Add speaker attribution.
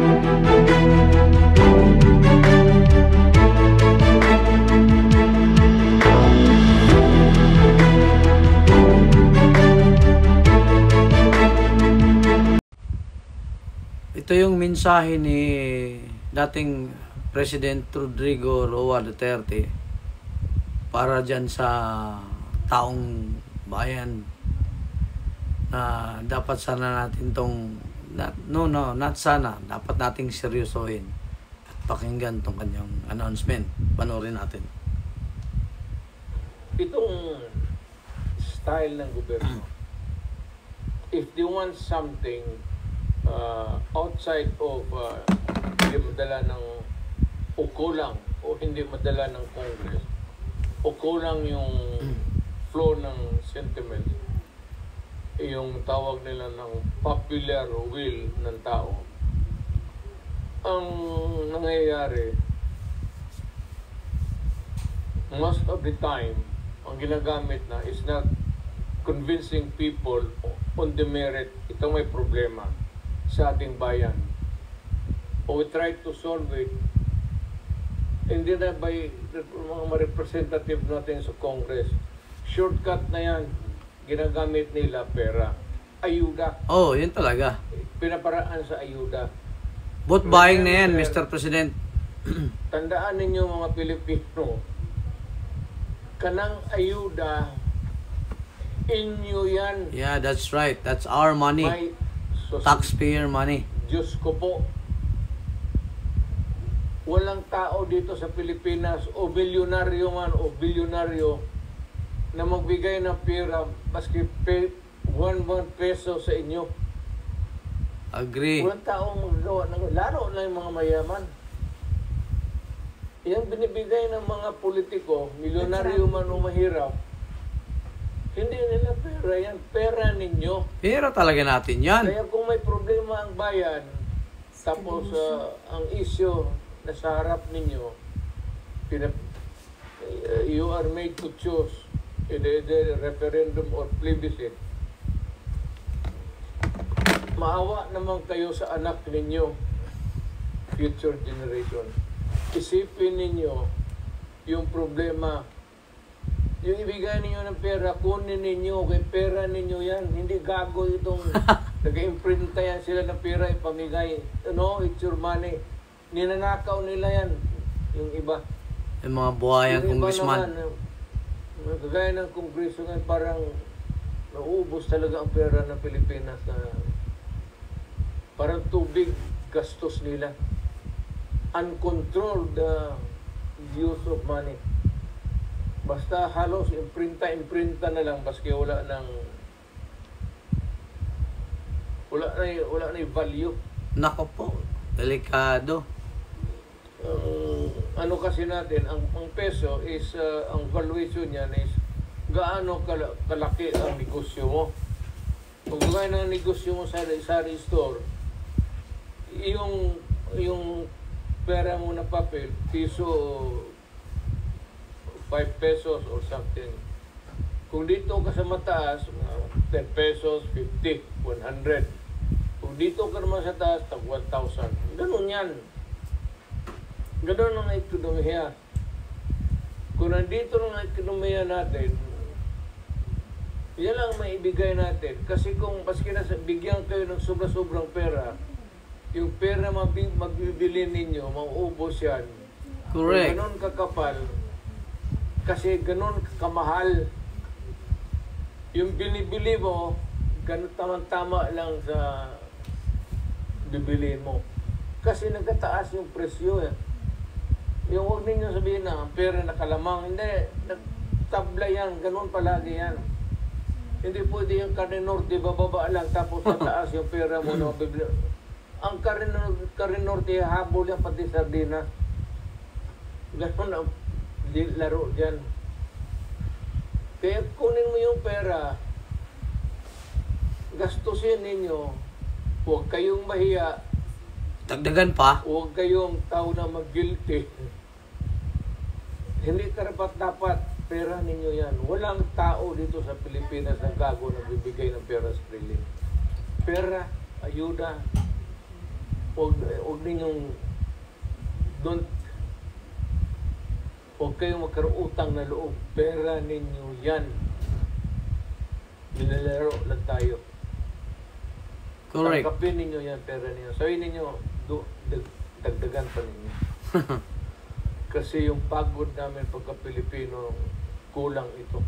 Speaker 1: Ito yung mensahe ni dating President Rodrigo Roa Duterte para dyan sa taong bayan na dapat sana natin tong not sana, dapat nating seryosohin at pakinggan tong kanyang announcement. Panoorin natin.
Speaker 2: Itong style ng gobyerno, if they want something outside of hindi madala ng o kulang o hindi madala ng Congress o kulang yung flow ng sentiment, yung tawag nila ng popular will ng tao, ang nangyayari most of the time ang ginagamit na is not convincing people on the merit. Ito may problema sa ating bayan. O we try to solve it, hindi na by mga representative natin sa Congress. Shortcut na yan. Ginagamit nila pera. Ayuda.
Speaker 1: Oh, yun talaga.
Speaker 2: Pinaparaan sa ayuda.
Speaker 1: Vote buying na yan, Mr. President.
Speaker 2: Tandaan ninyo mga Pilipino, kanang ayuda, inyo yan.
Speaker 1: Yeah, that's right. That's our money. Taxpayer money.
Speaker 2: Diyos ko po, walang tao dito sa Pilipinas o bilyonaryo man o bilyonaryo na magbigay ng pera maski 1 peso sa inyo.
Speaker 1: Agree.
Speaker 2: Walang taong magawa ng laro na yung mga mayaman. Yung binibigay ng mga politiko, milyonaryo man o mahirap, hindi nila pera yan. Pera ninyo.
Speaker 1: Pera talaga natin yan.
Speaker 2: Kaya kung may problema ang bayan, tapos ang issue na sa harap ninyo, you are made to choose either referendum or plebiscite. Maawa naman kayo sa anak ninyo, future generation. Isipin ninyo yung problema. Yung ibigay ninyo ng pera, kunin ninyo, kay pera ninyo yan. Hindi gago itong nag-imprinta yan sila ng pera, ipamigay. No, it's your money. Ninanakaw nila yan, yung iba.
Speaker 1: Yung mga buhayang congressman.
Speaker 2: Kagaya ng kongreso nga, parang nauubos talaga ang pera ng Pilipinas. Parang tubig, gastos nila. Uncontrolled use of money. Basta halos imprinta na lang, baski wala na value.
Speaker 1: Nako po, delikado.
Speaker 2: Ano kasi natin, ang peso is, ang valuation niyan is gaano kalaki ang negosyo mo. Kung gaya ng negosyo mo sa sari store, yung pera mo na papel, piso 5 pesos or something. Kung dito ka sa mataas, 10 pesos, 50, 100. Kung dito ka naman sa taas, 1,000. Ganun yan. Ganun ang ekonomiya. Kung nandito ang ekonomiya natin, yan lang maibigay natin. Kasi kung paski na bigyan kayo ng sobra-sobrang pera, yung pera magbibili ninyo, mauubos yan.
Speaker 1: Correct.
Speaker 2: Kung ganun kakapal, kasi ganun kamahal, yung binibili mo, ganun tamang-tama lang sa bibiliin mo. Kasi nagkataas yung presyo. Yung huwag ninyo sabihin na pera nakalamang. Hindi, nagtabla yan. Ganun palagi yan. Hindi pwede yung Carne Norte bababa lang tapos nataas yung pera mo na bibili. Ang Carne Norte habol yan pati sardinas. Ganun ang laro dyan. Kaya kunin mo yung pera, gastusin ninyo, huwag kayong mahiya,
Speaker 1: dagdagan pa,
Speaker 2: huwag kayong tao na mag-guilty. Hindi dapat pera ninyo yan. Walang tao dito sa Pilipinas na gago na bibigay ng pera sa sarili. Pera, ayuda, Huwag ninyong huwag kayong magkaroon utang na loob. Pera ninyo yan. Nilalaro lang tayo.
Speaker 1: Correct.
Speaker 2: Tangkapin ninyo yan, pera ninyo. Sabihin ninyo, dagdagan pa ninyo. Kasi yung pagod namin pagka Pilipino, kulang ito.